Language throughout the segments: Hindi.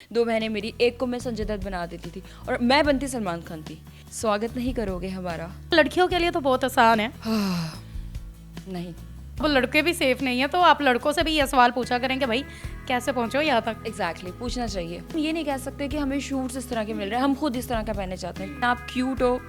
2 बहनें मेरी, एक को मैं संजय दत्त बना देती थी और मैं बनती सलमान खान थी। स्वागत नहीं करोगे हमारा? लड़कियों के लिए तो बहुत आसान है। नहीं, वो लड़के भी सेफ नहीं है, तो आप लड़कों से भी ये सवाल पूछा करें कि भाई कैसे पहुंचो यहाँ तक। एग्जैक्टली पूछना चाहिए। ये नहीं कह सकते कि हमें शूट्स इस तरह के मिल रहे हैं, हम खुद इस तरह का पहनना चाहते हैं। आप क्यूट हो,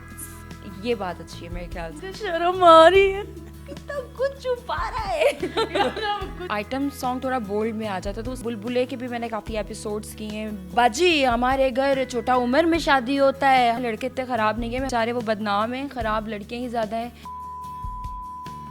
ये बात अच्छी है मेरे ख्याल से। शर्म आ रही है, कितना कुछ छुपा रहा है। आइटम सॉन्ग थोड़ा बोल्ड में आ जाता है, तो उस बुलबुले के भी मैंने काफी एपिसोड्स किए हैं। बाजी हमारे घर छोटा उम्र में शादी होता है, लड़के इतने खराब नहीं है बेचारे, वो बदनाम है, खराब लड़कियां ही ज्यादा हैं।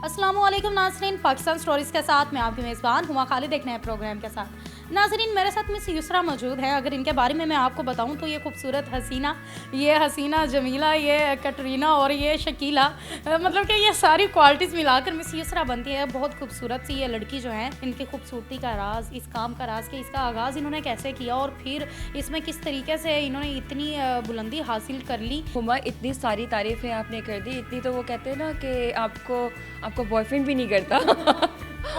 अस्सलामुअलैकुम नाज़रीन, पाकिस्तान स्टोरीज के साथ मैं आपकी मेज़बान हुमा खालिद एक नए प्रोग्राम के साथ। नाज़रीन, मेरे साथ मिस युसरा मौजूद है। अगर इनके बारे में मैं आपको बताऊं तो ये खूबसूरत हसीना जमीला, ये कटरीना और ये शकीला, मतलब कि ये सारी क्वालिटीज़ मिलाकर मिस युसरा बनती है। बहुत खूबसूरत सी ये लड़की जो है, इनकी खूबसूरती का राज, इस काम का राज कि इसका आगाज़ इन्होंने कैसे किया और फिर इसमें किस तरीके से इन्होंने इतनी बुलंदी हासिल कर ली। हुमा, इतनी सारी तारीफें आपने कर दी, इतनी तो वो कहते हैं ना कि आपको बॉयफ्रेंड भी नहीं करता।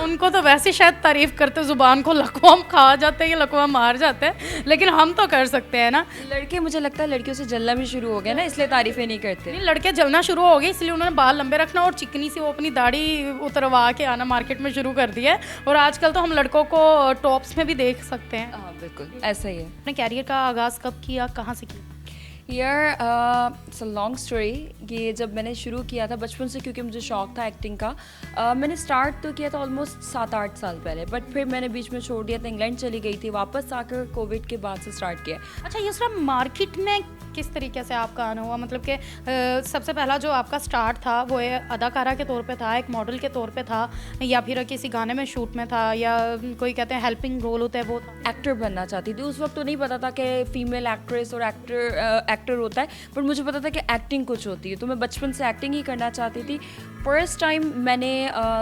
उनको तो वैसे शायद तारीफ करते जुबान को लकवा खा जाते हैं या लकवा मार जाते हैं, लेकिन हम तो कर सकते हैं ना। लड़के, मुझे लगता है लड़कियों से जलना भी शुरू हो गया ना, इसलिए तारीफें नहीं करते। नहीं, लड़के जलना शुरू हो गए, इसलिए उन्होंने बाल लंबे रखना और चिकनी सी वो अपनी दाढ़ी उतरवा के आना मार्केट में शुरू कर दिया है। और आजकल तो हम लड़कों को टॉप्स में भी देख सकते हैं। हाँ बिल्कुल ऐसा ही है। अपने कैरियर का आगाज़ कब किया, कहाँ से किया? यार इट्स अ लॉन्ग स्टोरी। ये जब मैंने शुरू किया था बचपन से, क्योंकि मुझे शौक था एक्टिंग का। मैंने स्टार्ट तो किया था ऑलमोस्ट 7-8 साल पहले, बट फिर मैंने बीच में छोड़ दिया था, इंग्लैंड चली गई थी, वापस आकर कोविड के बाद से स्टार्ट किया। अच्छा युसरा, मार्केट में किस तरीके से आपका आना हुआ? मतलब कि सबसे पहला जो आपका स्टार्ट था वो अदाकारा के तौर पे था, एक मॉडल के तौर पे था, या फिर किसी गाने में शूट में था, या कोई कहते हैं हेल्पिंग रोल होता है वो था? एक्टर बनना चाहती थी। उस वक्त तो नहीं पता था कि फीमेल एक्ट्रेस और एक्टर होता है, पर मुझे पता था कि एक्टिंग कुछ होती है, तो मैं बचपन से एक्टिंग ही करना चाहती थी। फर्स्ट टाइम मैंने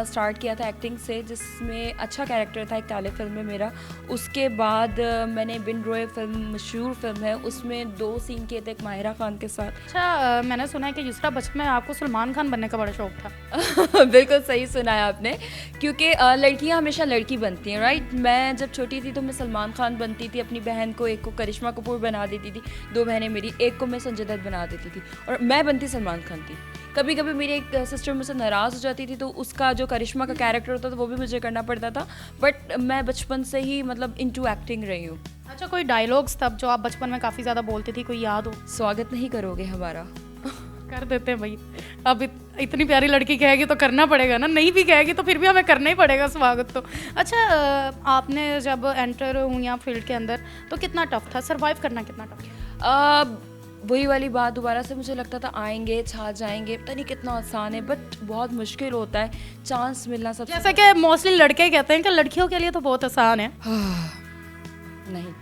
स्टार्ट किया था एक्टिंग से, जिसमें अच्छा कैरेक्टर था एक ताले फिल्म में मेरा। उसके बाद मैंने बिन रोए फिल्म, मशहूर फिल्म है, उसमें 2 सीन किए थे एक माहिरा खान के साथ। अच्छा, मैंने सुना है कि युसरा बचपन में आपको सलमान खान बनने का बड़ा शौक था। बिल्कुल सही सुना है आपने, क्योंकि लड़कियां हमेशा लड़की बनती हैं, राइट। मैं जब छोटी थी तो मैं सलमान खान बनती थी, अपनी बहन को, एक को करिश्मा कपूर बना देती थी, 2 बहनें मेरी, एक को मैं संजय दत्त बना देती थी और मैं बनती सलमान खान थी। कभी कभी मेरी एक सिस्टर मुझसे नाराज़ हो जाती थी, तो उसका जो करिश्मा का कैरेक्टर होता था वो भी मुझे करना पड़ता था, बट मैं बचपन से ही मतलब इनटू एक्टिंग रही हूँ। अच्छा, कोई डायलॉग्स तब जो आप बचपन में काफ़ी ज़्यादा बोलती थी, कोई याद हो? स्वागत नहीं करोगे हमारा? कर देते हैं भाई, अब इतनी प्यारी लड़की कहेगी तो करना पड़ेगा ना, नहीं भी कहेगी तो फिर भी हमें करना ही पड़ेगा स्वागत तो। अच्छा, आपने जब एंटर हुई यहाँ फील्ड के अंदर तो कितना टफ था, सरवाइव करना कितना टफ था? वही वाली बात दोबारा से, मुझे लगता था आएंगे छा जाएंगे, पता नहीं कितना आसान है, बट बहुत मुश्किल होता है चांस मिलना सबसे। जैसे कि मोस्टली लड़के कहते हैं कि लड़कियों के लिए तो बहुत आसान है। नहीं,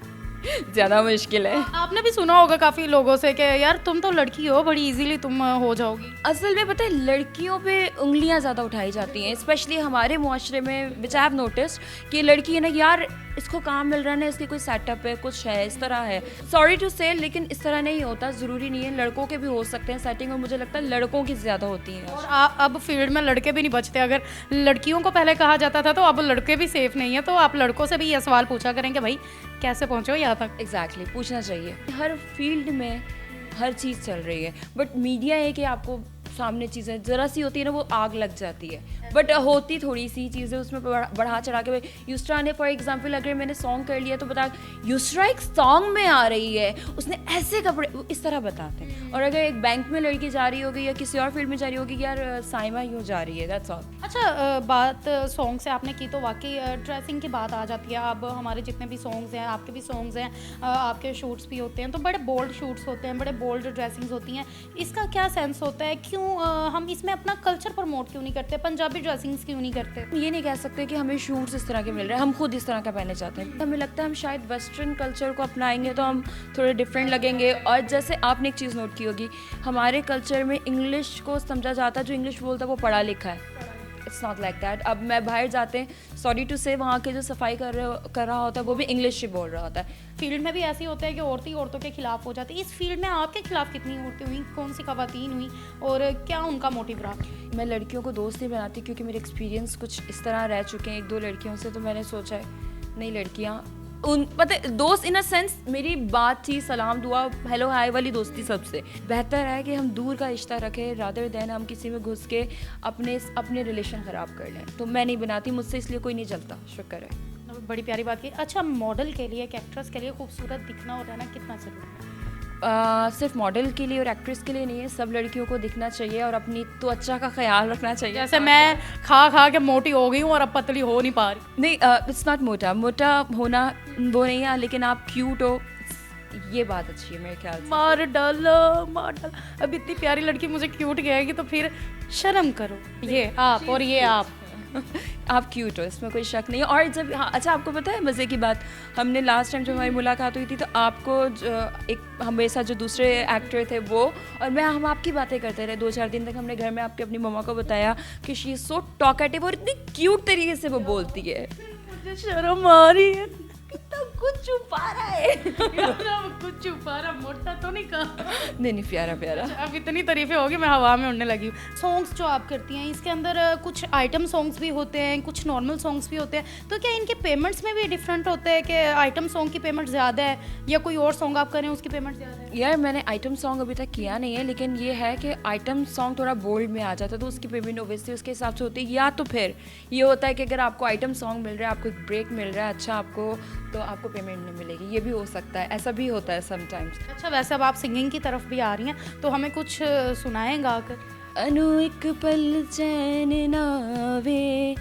ज़्यादा मुश्किल है। आपने भी सुना होगा काफ़ी लोगों से कि यार तुम तो लड़की हो, बड़ी इजीली तुम हो जाओगी। असल में पता है, लड़कियों पे उंगलियां ज़्यादा उठाई जाती हैं, स्पेशली हमारे मुआशरे में, विच आई हैव नोटिस्ड कि लड़की है ना, यार इसको काम मिल रहा है ना, इसकी कोई सेटअप है, कुछ है, इस तरह है। सॉरी टू से, लेकिन इस तरह नहीं होता, ज़रूरी नहीं है, लड़कों के भी हो सकते हैं सेटिंग, और मुझे लगता है लड़कों की ज़्यादा होती हैं। और अब फील्ड में लड़के भी नहीं बचते। अगर लड़कियों को पहले कहा जाता था तो अब लड़के भी सेफ नहीं है, तो आप लड़कों से भी ये सवाल पूछा करें कि भाई कैसे पहुँचो यहाँ तक। एग्जैक्टली पूछना चाहिए। हर फील्ड में हर चीज़ चल रही है, बट मीडिया है कि आपको सामने चीज़ें ज़रा सी होती है ना, वो आग लग जाती है, बट होती थोड़ी सी चीज़ें उसमें बढ़ा चढ़ा के। युसरा ने फॉर एग्जांपल, अगर मैंने सॉन्ग कर लिया तो बता, युसरा एक सॉन्ग में आ रही है, उसने ऐसे कपड़े, इस तरह बताते हैं। और अगर एक बैंक में लड़की जा रही होगी या किसी और फील्ड में जा रही होगी, यार साइमा यूँ जा रही है, दैट्स ऑल। अच्छा, बात सॉन्ग से आपने की तो वाकई ड्रेसिंग की बात आ जाती है। अब हमारे जितने भी सॉन्ग्स हैं, आपके भी सॉन्ग्स हैं, आपके शूट्स भी होते हैं, तो बड़े बोल्ड शूट्स होते हैं, बड़े बोल्ड ड्रेसिंग्स होती हैं। इसका क्या सेंस होता है? क्यों हम इसमें अपना कल्चर प्रमोट क्यों नहीं करते, पंजाबी ड्रेसिंग्स क्यों नहीं करते? ये नहीं कह सकते कि हमें शूट्स इस तरह के मिल रहे हैं, हम खुद इस तरह का पहनना चाहते हैं। हमें लगता है हम शायद वेस्टर्न कल्चर को अपनाएंगे तो हम थोड़े डिफरेंट लगेंगे। और जैसे आपने एक चीज़ नोट की होगी, हमारे कल्चर में इंग्लिश को समझा जाता है, जो इंग्लिश बोलता है वो पढ़ा लिखा है। It's not like that. अब मैं बाहर जाते हैं, सॉरी टू से, वहाँ के जो सफाई कर रहा होता है वो भी इंग्लिश ही बोल रहा होता है। फील्ड में भी ऐसी होता है कि औरतें औरतों के खिलाफ हो जाती है। इस फील्ड में आपके खिलाफ कितनी औरतें हुई, कौन सी खवातीन हुई और क्या उनका मोटिव रहा? मैं लड़कियों को दोस्त नहीं बनाती, क्योंकि मेरे एक्सपीरियंस कुछ इस तरह रह चुके हैं 1-2 लड़कियों से, तो मैंने सोचा है नहीं, लड़कियाँ पता है, दोस्त इन अ सेंस मेरी बातचीत, सलाम दुआ, हेलो हाय वाली दोस्ती सबसे बेहतर है कि हम दूर का रिश्ता रखें रादर देन हम किसी में घुस के अपने रिलेशन ख़राब कर लें। तो मैं नहीं बनाती, मुझसे इसलिए कोई नहीं चलता, शुक्र है। बड़ी प्यारी बात की। अच्छा, मॉडल के लिए, एक एक्ट्रेस के लिए खूबसूरत दिखना और रहना कितना ज़रूरी है? सिर्फ मॉडल के लिए और एक्ट्रेस के लिए नहीं है, सब लड़कियों को दिखना चाहिए और अपनी त्वचा का ख्याल रखना चाहिए। जैसे मैं खा खा के मोटी हो गई हूँ और अब पतली हो नहीं पा रही। नहीं, इट्स नॉट मोटा होना वो नहीं है, लेकिन आप क्यूट हो, ये बात अच्छी है मेरे ख्याल से। मार डाल। अब इतनी प्यारी लड़की मुझे क्यूट कहेगी तो फिर शर्म करो। ये आप और ये आप आप क्यूट हो, इसमें कोई शक नहीं है। और जब अच्छा, आपको पता है मज़े की बात, हमने लास्ट टाइम जब हमारी मुलाकात हुई थी तो आपको एक हमारे साथ जो दूसरे एक्टर थे वो और हम आपकी बातें करते रहे 2-4 दिन तक। हमने घर में आपके अपनी मम्मा को बताया कि शी इज़ सो टॉकेटिव और इतनी क्यूट तरीके से वो बोलती है। मुझे शर्म आ रही है। कितना कुछ छुपा रहा है। कुछ छुपा रहा, मोटा तो नहीं कहा। नहीं, प्यारा। अब इतनी तारीफें होगी मैं हवा में उड़ने लगी हूँ। सॉन्ग्स जो आप करती हैं इसके अंदर कुछ आइटम सॉन्ग्स भी होते हैं, कुछ नॉर्मल सॉन्ग्स भी होते हैं, तो क्या इनके पेमेंट्स में भी डिफरेंट होते हैं कि आइटम सॉन्ग की पेमेंट ज़्यादा है या कोई और सॉन्ग आप करें उसकी पेमेंट ज़्यादा है? यार मैंने आइटम सॉन्ग अभी तक किया नहीं है, लेकिन ये है कि आइटम सॉन्ग थोड़ा बोल्ड में आ जाता है तो उसकी पेमेंट ओबियसली उसके हिसाब से होती है। या तो फिर ये होता है कि अगर आपको आइटम सॉन्ग मिल रहा है, आपको एक ब्रेक मिल रहा है अच्छा आपको, तो आपको पेमेंट नहीं मिलेगी, ये भी हो सकता है, ऐसा भी होता है समटाइम्स। अच्छा, वैसे अब आप सिंगिंग की तरफ भी आ रही हैं तो हमें कुछ सुनाएंगा आकर? अनु एक पल चैन नावे,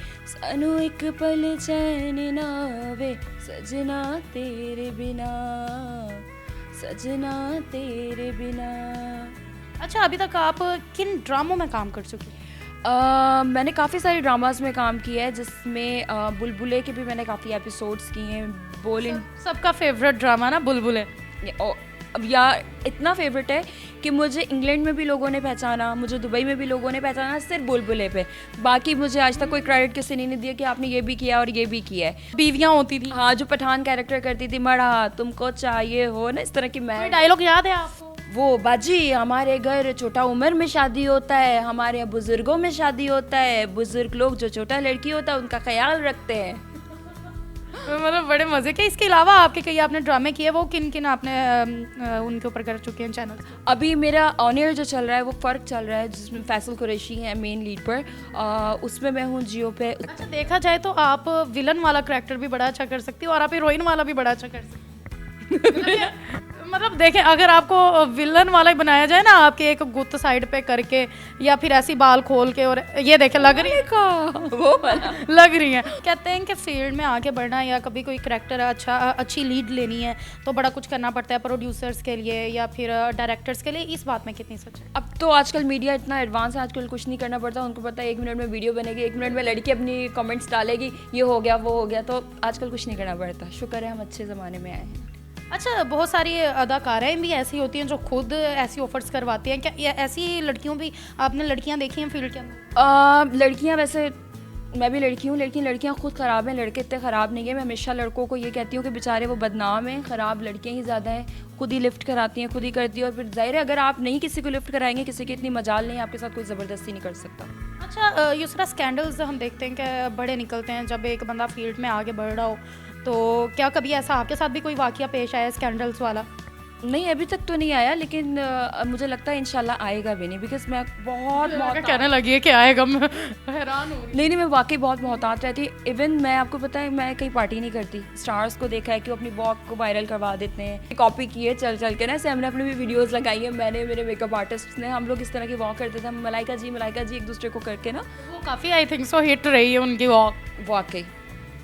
अनु एक पल चैन नावे, सजना तेरे बिना, सजना तेरे बिना। अच्छा, अभी तक आप किन ड्रामों में काम कर चुकी हैं? मैंने काफ़ी सारे ड्रामास में काम किया है, जिसमें बुलबुले के भी मैंने काफ़ी एपिसोड्स किए हैं। सबका फेवरेट ड्रामा ना बुलबुले। अब यार इतना फेवरेट है कि मुझे इंग्लैंड में भी लोगों ने पहचाना, मुझे दुबई में भी लोगों ने पहचाना सिर्फ बुलबुले पे। बाकी मुझे आज तक कोई क्रेडिट किसी ने नहीं दिया कि आपने ये भी किया और ये भी किया है। बीवियाँ होती थी, हाँ, जो पठान कैरेक्टर करती थी, मड़ा तुमको चाहिए हो ना, इस तरह की। मैं डायलॉग याद है आपको? वो बाजी हमारे घर छोटा उम्र में शादी होता है, हमारे यहाँ बुजुर्गों में शादी होता है, बुजुर्ग लोग जो छोटा लड़की होता है उनका ख्याल रखते हैं। मतलब बड़े मजे के। इसके अलावा आपके कई आपने ड्रामे किए, वो किन किन आपने उनके ऊपर कर चुके हैं चैनल? अभी मेरा ऑन एयर जो चल रहा है वो फ़र्क चल रहा है, जिसमें फैसल कुरैशी है मेन लीड पर। उसमें मैं हूँ जियो पे। अच्छा, देखा जाए तो आप विलन वाला कैरेक्टर भी बड़ा अच्छा कर सकती हो और आप हीरोइन वाला भी बड़ा अच्छा कर सकती हो। मतलब देखें, अगर आपको विलन वाला ही बनाया जाए ना, आपके एक गुत्त साइड पे करके या फिर ऐसी बाल खोल के, और ये देखें लग रही है वो वाला लग रही है। कहते हैं कि फील्ड में आगे बढ़ना या कभी कोई करैक्टर अच्छी लीड लेनी है तो बड़ा कुछ करना पड़ता है प्रोड्यूसर्स के लिए या फिर डायरेक्टर्स के लिए। इस बात में कितनी सच है? अब तो आजकल मीडिया इतना एडवांस है, आजकल कुछ नहीं करना पड़ता, उनको पता है 1 मिनट में वीडियो बनेगी, 1 मिनट में लड़की अपनी कमेंट्स डालेगी, ये हो गया वो हो गया, तो आजकल कुछ नहीं करना पड़ता। शुक्र है हम अच्छे ज़माने में आए हैं। अच्छा, बहुत सारी अदाकाराएं भी ऐसी होती हैं जो खुद ऐसी ऑफर्स करवाती हैं, क्या ऐसी लड़कियों भी आपने लड़कियां देखी हैं फील्ड के अंदर? लड़कियां, वैसे मैं भी लड़की हूँ, लेकिन लड़कियां खुद ख़राब हैं, लड़के इतने ख़राब नहीं है। मैं हमेशा लड़कों को ये कहती हूँ कि बेचारे वो बदनाम हैं, ख़राब लड़कियां ही ज़्यादा हैं, खुद ही लिफ्ट कराती हैं, खुद ही करती हैं। और फिर जाहिर है अगर आप नहीं किसी को लिफ्ट कराएंगे, किसी की इतनी मजाल नहीं, आपके साथ कोई ज़बरदस्ती नहीं कर सकता। अच्छा, युसरा, स्कैंडल्स हम देखते हैं कि बड़े निकलते हैं जब एक बंदा फील्ड में आगे बढ़ रहा हो, तो क्या कभी ऐसा आपके साथ भी कोई वाकया पेश आया स्कैंडल्स वाला? नहीं, अभी तक तो नहीं आया, लेकिन मुझे लगता है इंशाल्लाह आएगा भी नहीं, बिकॉज मैं बहुत कहने लगी है कि आएगा, मैं हैरान हूँ। नहीं, मैं वाकई बहुत मोहतात रहती। इवन मैं, आपको पता है, मैं कहीं पार्टी नहीं करती। स्टार्स को देखा है कि वो अपनी वॉक को वायरल करवा देते हैं, कॉपी किए चल के ना, ऐसे हमने अपनी भी वीडियोस लगाई है, मैंने, मेरे मेकअप आर्टिस्ट ने, हम लोग इस तरह की वॉक करते थे, मलाइका जी एक दूसरे को करके ना, वो काफ़ी आई थिंक सो हिट रही है उनकी वॉक, वाकई।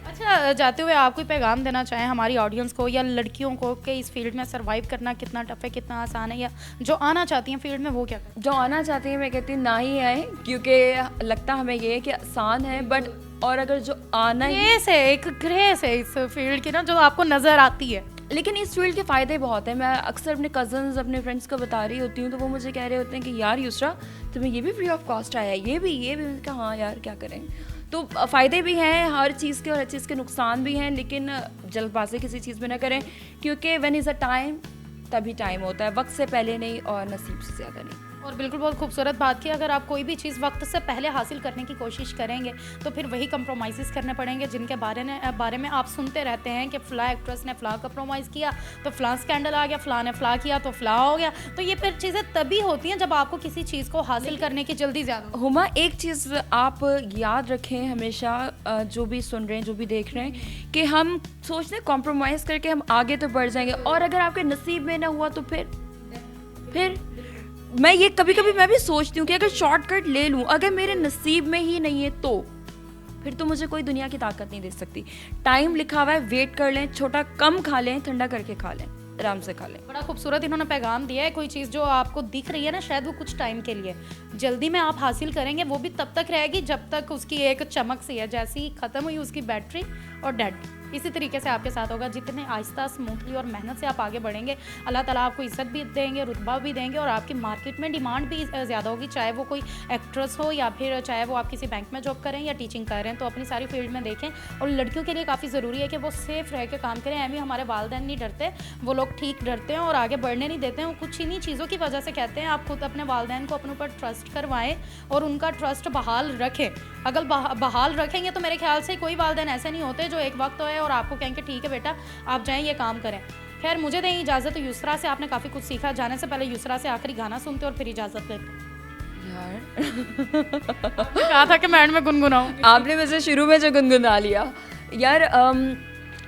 अच्छा, जाते हुए आप कोई पैगाम देना चाहें हमारी ऑडियंस को या लड़कियों को कि इस फील्ड में सर्वाइव करना कितना टफ है, कितना आसान है, या जो आना चाहती हैं फील्ड में वो क्या करें? जो आना चाहती हैं, मैं कहती हूँ ना ही आए, क्योंकि लगता हमें ये है कि आसान है, बट और अगर जो आना ग्रेस है, एक ग्रेस है इस फील्ड की ना, जो आपको नज़र आती है। लेकिन इस फील्ड के फ़ायदे बहुत हैं। मैं अक्सर अपने कज़न्स, अपने फ्रेंड्स को बता रही होती हूँ, तो वो मुझे कह रहे होते हैं कि यार युसरा, तुम्हें ये भी फ्री ऑफ कॉस्ट आया है, ये भी कहा हाँ यार क्या करें। तो फ़ायदे भी हैं हर चीज़ के और हर चीज़ के नुकसान भी हैं, लेकिन जल्दबाजी किसी चीज़ में ना करें, क्योंकि व्हेन इज़ अ टाइम, तभी टाइम होता है, वक्त से पहले नहीं और नसीब से ज़्यादा नहीं। और बिल्कुल बहुत खूबसूरत बात की, अगर आप कोई भी चीज़ वक्त से पहले हासिल करने की कोशिश करेंगे तो फिर वही कंप्रोमाइज़ करने पड़ेंगे जिनके बारे में आप सुनते रहते हैं कि फ़लाँ एक्ट्रेस ने फ़लाँ कंप्रोमाइज़ किया तो फ़लाँ स्कैंडल आ गया, फ़लाँ ने फ़लाँ किया तो फ़लाँ हो गया। तो ये फिर चीज़ें तभी होती हैं जब आपको किसी चीज़ को हासिल करने की जल्दी ज़्यादा। हुमा, एक चीज़ आप याद रखें हमेशा, जो भी सुन रहे हैं, जो भी देख रहे हैं, कि हम सोचते हैं कॉम्प्रोमाइज़ करके हम आगे तो बढ़ जाएंगे, और अगर आपके नसीब में ना हुआ तो फिर मैं ये कभी कभी मैं भी सोचती हूँ कि अगर शॉर्टकट ले लूँ, अगर मेरे नसीब में ही नहीं है तो फिर तो मुझे कोई दुनिया की ताकत नहीं दे सकती। टाइम लिखा हुआ है, वेट कर लें, छोटा कम खा लें, ठंडा करके खा लें, आराम से खा लें। बड़ा खूबसूरत इन्होंने पैगाम दिया है। कोई चीज़ जो आपको दिख रही है ना, शायद वो कुछ टाइम के लिए, जल्दी में आप हासिल करेंगे वो भी तब तक रहेगी जब तक उसकी एक चमक सी है, जैसे ही ख़त्म हुई उसकी बैटरी और डेड। इसी तरीके से आपके साथ होगा। जितने आहिस्ता स्मूथली और मेहनत से आप आगे बढ़ेंगे, अल्लाह ताला आपको इज्जत भी देंगे, रुतबा भी देंगे, और आपकी मार्केट में डिमांड भी ज़्यादा होगी। चाहे वो कोई एक्ट्रेस हो या फिर चाहे वो आप किसी बैंक में जॉब करें या टीचिंग कर रहे हैं, तो अपनी सारी फील्ड में देखें। और लड़कियों के लिए काफ़ी ज़रूरी है कि वो सेफ़ रह के काम करें। एम हमारे वालिदैन नहीं डरते, वो लोग ठीक डरते हैं और आगे बढ़ने नहीं देते हैं। वो कुछ इन्हीं चीज़ों की वजह से कहते हैं आप खुद अपने वालिदैन को अपने ऊपर ट्रस्ट करवाएं और उनका ट्रस्ट बहाल रखें। अगर बहाल रखेंगे तो मेरे ख्याल से कोई वालिदैन ऐसे नहीं होते जो एक वक्त होए और आपको कहें कि ठीक है बेटा आप जाएं ये काम करें। खैर मुझे दें इजाज़त। युसरा से आपने काफ़ी कुछ सीखा। जाने से पहले युसरा से आखिरी गाना सुनते और फिर इजाज़त लेते। यार आपने कहा था कि मैं एंड में गुनगुनाऊं, आपने वैसे शुरू में जो गुनगुना लिया। यार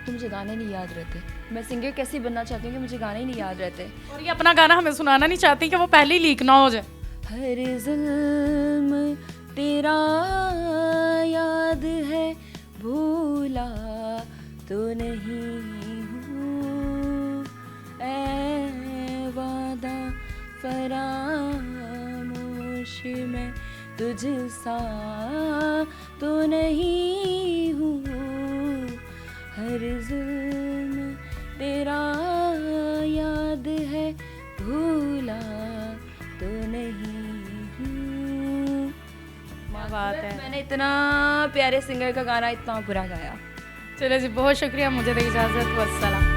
तो मुझे गाने नहीं याद रहते। मैं सिंगर कैसी बनना चाहती हूँ कि मुझे गाने ही नहीं याद रहते। और ये अपना गाना हमें सुनाना नहीं चाहती कि वो पहले ही लीक ना हो जाए। हर जुल्म तेरा याद है, भूला तो नहीं हूँ, ऐ वादा फरामोश मैं तुझ सा तो नहीं हूँ। हर जुल्म तेरा याद है, भूला तो नहीं हूँ। क्या बात है। मैंने इतना प्यारे सिंगर का गाना इतना बुरा गाया। चलो जी, बहुत शुक्रिया। मुझे दे इजाज़त। वस्सलाम।